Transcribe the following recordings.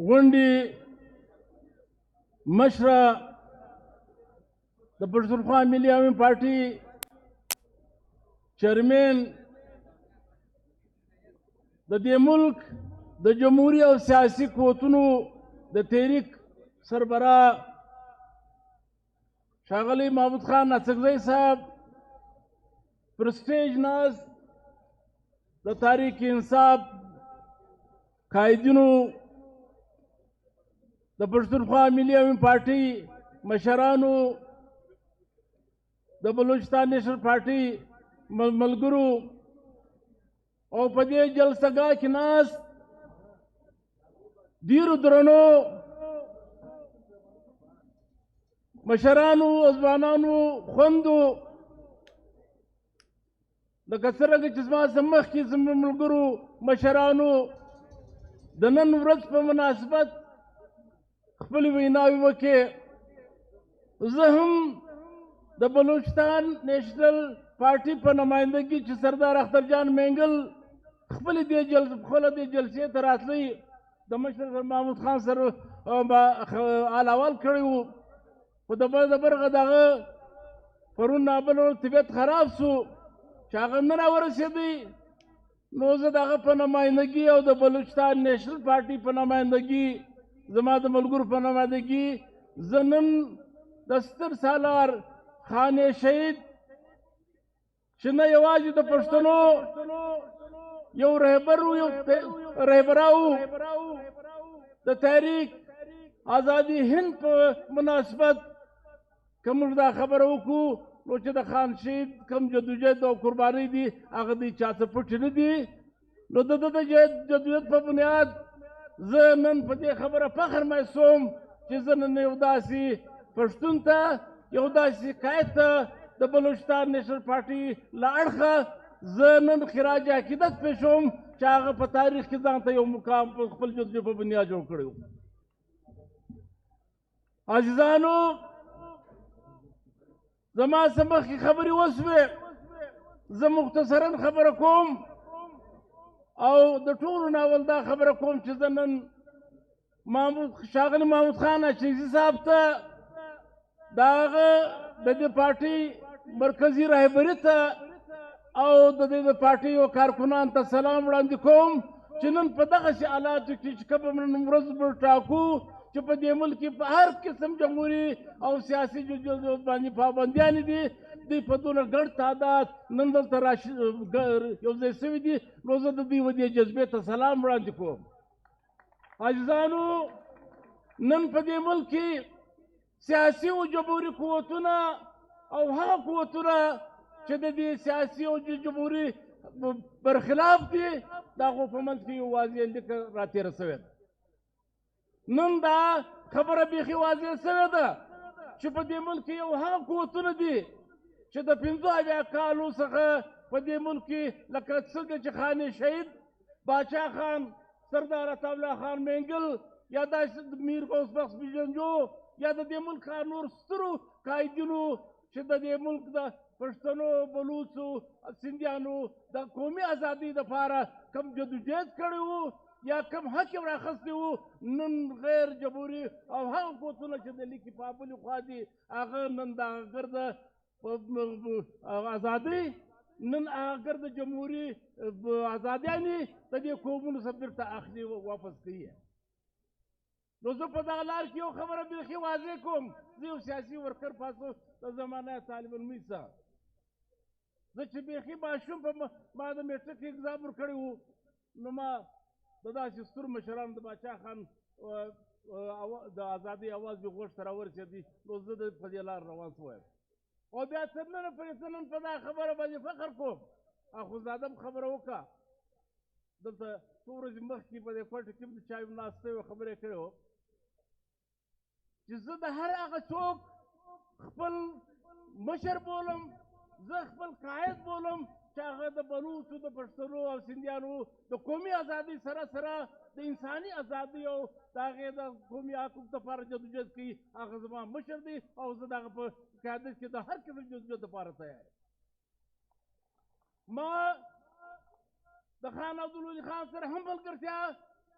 غونډې مشره د پښتونخوا ملي عوامي پارټي چیرمن د دې ملک د جمهوري او سیاسي قوتونو د تحریک سربراہ ښاغلی محمود خان اڅکزی صاحب پر سټیج ناست د تحریک انصاف قائدینو د پښتونخوا ملي عوامي پارټي مشرانو د بلوچستان نیشنل پارټي ملګرو او په دې جلسهګاه کې ناست ډیرو درنو مشرانو ځوانانو خویندو لکه څرنګه چې زما څخه مخکې زموږ ملګرو مشرانو د نن ورځ په مناسبت خپلې ویناوې وکړې زه هم د بلوچستان نیشنل پارټي په نمایندګي چې سردار اختر جان مینګل خپلې دې جلسې ته راتلی د مشر محمود خان سره حال احوال کړی و خو د برغه دغه پرون نابل طبیعت خراب شو چې هغه نه راورسېدی نو زه د هغه په نمایندګي او د بلوچستان نیشنل پارټي په نمایندګي زما د ملګرو په نمایندګي زه نن د ستر سالار خانې شهید چې نه یوازې د پښتنو یو رهبراو د تحریک آزادي هند په مناسبت که موږ دا خبره وکړو نو چې د خان شهید کوم جدوجہد او قربانۍ دي هغه د چا څه پټ نه دي نو د جدوجہد په بنیاد زه نن په دې خبره فخر محسوم چې زه نن یو داسې پښتون ته یو داسې قائد ته د بلوچستان نیشنل پارټي له اړخه زه نن خراج عقیدت پیښوم چې هغه په تاریخ کې ځان ته یو مقام په خپل جدوجہد په بنیاد جوړ کړی و. عزیزانو زما څخه مخکې خبرې وشوې زه مختصرا خبره کوم او د ټولو نه اول دا خبره کوم چې زه نن ښاغلي محمود خان اڅکزي صاحب ته د هغه د دې پارټۍ مرکزي رهبري ته او د دې پارټۍ کارکنانو ته سلام وړاندې کوم چې نن په دغسې حالاتو کې چې کومه نن ورځ موږ ټاکو چې په دې ملک کې په هر قسم جمهوري او سیاسي جدوجہد باندې پابندیانې دي دوی په دونه ګڼ تعداد نن دلته یو ځای شوي دي نو زه د دوی و دې جذبې ته سلام وړاندې کوم. عزیزانو نن په دې ملک کې سیاسي او جمهوري قوتونه او هغه قوتونه چې د دې سیاسي او جمهوري برخلاف دي د هغو په منځ کې یو واضح لیکه راتېره شوې ده. نن دا خبره بیخي واضح شوې ده چې په دې ملک کې یو هغه قوتونه دي چې د 85 کالو څخه په دې ملک کې لکه څنګه چې خانې شهید باچا خان سردار عطاالله خان مینګل یا داسې میر غوث بخش بیژنجو یا د دې ملک نور سترو قائدینو چې د دې ملک د پښتنو بلوڅو سندیانو د قومي ازادۍ دپاره کم جدوجہد کړی و یا کم حق یې راخستی و نن غیر جمهوري او هغه قوتونه چې د لیکې په بلې خوا دي هغه نن د هغه ګرده ازادۍ نن هغه ګرده جمهوري ازادیانې د دې قومونو څخه بیرته اخلي واپس کوي. نو زه په دغه لار کې یو خبره بیخي واضح کوم زه یو سیاسي ورکر پاسو د زمانه طالب علمي څخه زه چې بیخي ماشوم په ما د میټرک اګزام ورکړی و نو ما د داسې سترو مشرانو د باچا خان د ازادۍ اواز مې غوږ ته راورسېدی نو زه د په دې لار روان شوم او بیا څرننه پرې نن په دا خبره باندې فخر کوم اخوندزاده م خبره وکړه دلته څو ورځې مخکې په دې کوټه کې د چای ناستې وه خبرې کړې وه چې زه د هر هغه څوک خپل مشر بولم زه خپل قائد بولم چې هغه د بلوڅو د پښتنو او سندیانو د قومي ازادۍ سره سره د انساني ازادۍ او د هغې د قومي حقوقو دپاره جدوجہد کوي هغه زما مشر دی او زه د هغه په قیادت کې د هر قسم جدوجہد دپاره تیار یم. ما د خان عبدالولي خان سره هم ملګرتیا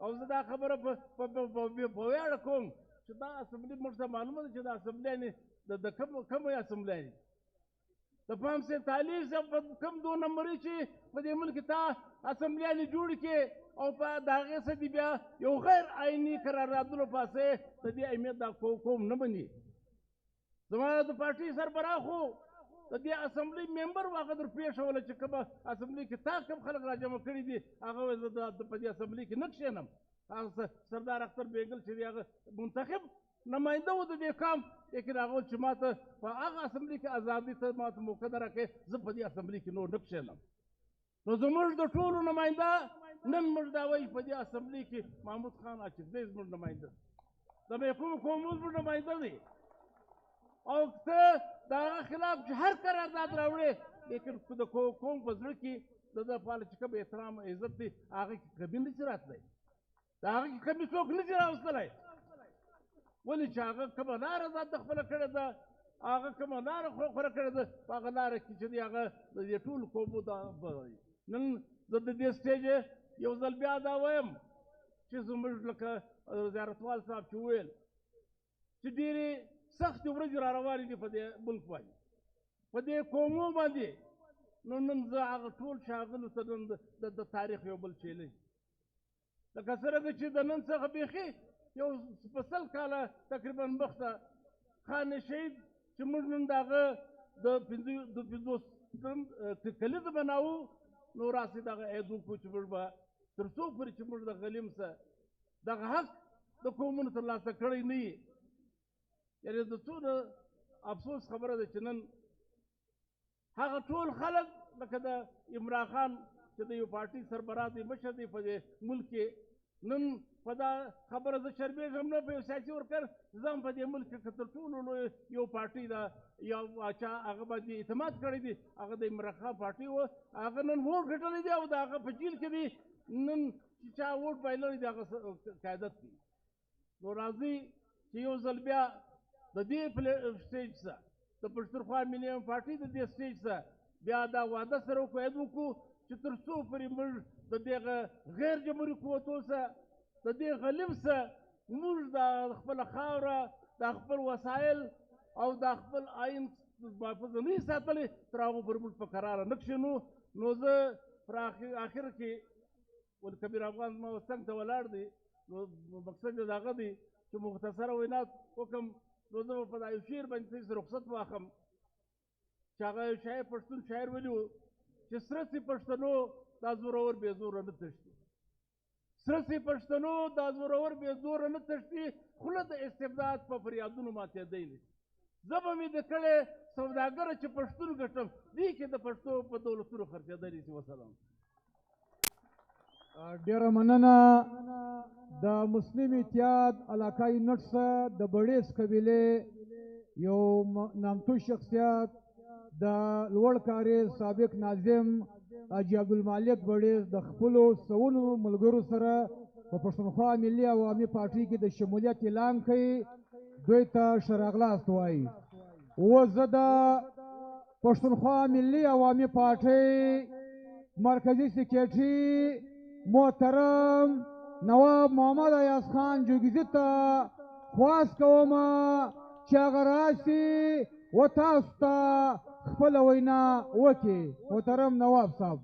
او زه دا خبره په ویاړ کوم چې دا اسمبلي موږ ته معلومه ده چې دا اسمبلیانې د کومې اسمبلیانې د پام سي تعلیق صاحب په کوم 2 نمبري چې په دې ملک تا اسمبلیانې جوړې کړې او په د هغې څه دي بیا یو غیر آئیني قراردادونو پاسې د دې اهمیت دا قوم نه مني. زما د پارټۍ سربراہ خو د دې اسمبلي ممبر هغه در پېښوله چې کومه اسمبلي کې تا کوم خلک راجمع کړي دي هغه وایي زه په دې اسمبلي کې نه کښېنم. هغه سردار اختر بیګل چې دی هغه منتخب نماینده و د دې قام لیکن هغه چې ما ته په هغه اسمبلي کې ازادي ته ما ته موقع نه راکړې زه په دې اسمبلي کې نور نه کښېنم. نو زموږ د ټولو نماینده نن موږ دا وایي په دې اسمبلي کې محمود خان اچفزی زموږ نماینده د محکوم قومونو زموږ نماینده دی او ته د هغه خلاف چې هر قرارداد راوړې لیکن د قوم په زړه کې د ده لپاره چې کوم احترام او عزت دی هغه کې کمی نه شي راتلی د هغه کې کمی څوک نه شي راوستلی ولې چې هغه کومه لاره ځان ته خپله کړې ده هغه کومه لاره خوره کړې ده په هغه لاره کې چې دی هغه د دې ټولو قومو نن زه د دې سټیج یو ځل بیا دا وایم چې زموږ لکه زیارتوال صاحب چې وویل چې ډېرې سختې ورځې را روانې دي په دې ملک باندې په دې قومو باندې نو نن زه هغه ټول ښاغلو ته نن د تاریخ یو بل چیلنج لکه څرنګه چې د نن څخه بیخي یو په 100 کاله تقریبا مخته خان شهید چې موږ نن د هغه د 50 کلیزه بناوو نو راسې دغه عید وکړو چې موږ به تر څو پورې چې موږ د غلیم څه دغه حق د قومونو ترلاسه کړی نه وي یعنې د څونه افسوس خبره ده چې نن هغه ټول خلک لکه د عمران خان چې د یو پارټۍ سربراہ دی مشر دی په دې ملک کې نن په دا خبره زه شرمېږم نه په یو سیاسي ورکر زه هم په دې ملک کې تر ټولو لوی یو پارټۍ ده یو چا هغه باندې اعتماد کړی دی هغه د عمران خان پارټۍ و هغه نن ووټ ګټلی دی او د هغه په جیل کې دی نن چې چا ووټ بایللی دی هغه قیادت کوي. نو راځئ چې یو ځل بیا د دې سټیج څخه د پښتونخوا ملي پارټۍ د دې سټیج څخه بیا دا وعده سره وکړو چې تر څو پورې موږ د دغه غیر جمهوري قوتو څخه د دې غلیم څخه موږ د خپله خاوره د خپل وسایل او د خپل آئین محفوظه نه وي ساتلی تر هغو پورې موږ په کراره نه کښېنو. نو زه پر آخر کې ولکبیر افغان زما څنګ ته ولاړ دی نو مقصد یې د هغه دی چې مختصره وینا وکړم نو زه به په دا یو شعر باندې رخصت واخلم چې هغه یو شاعر پښتون شاعر ویلي وو چې سره سي پښتنو دا زورور بې زوره نه تښتي سره سي پښتنو دا زورور بې زوره نه تښتي خوله د استبداد په فریادونو ماتېدی نه زه به مې د کړې سوداګره چې پښتون ګټم دې کې د پښتو په دولتونو خرڅېدلی شي. وسلام. ډیره مننه. د مسلم اتحاد علاقائی نټس د بړیس قبیلې یو نامتو شخصیت د لوړ کاریز سابق ناظم حاجي عبدالمالک بړیس د خپلو سونو ملګرو سره په پښتونخوا ملي عوامي پارټۍ کې د شمولیت اعلان کوي دوی ته ښه راغلاست وایي. اوس زه د پښتونخوا ملي عوامي پارټۍ مرکزي سکریټري محترم نواب محمد ایاز خان جوګیزي ته خواست کوم چې هغه راشي و تاسو ته خپله وینا وکړي. محترم نواب صاحب.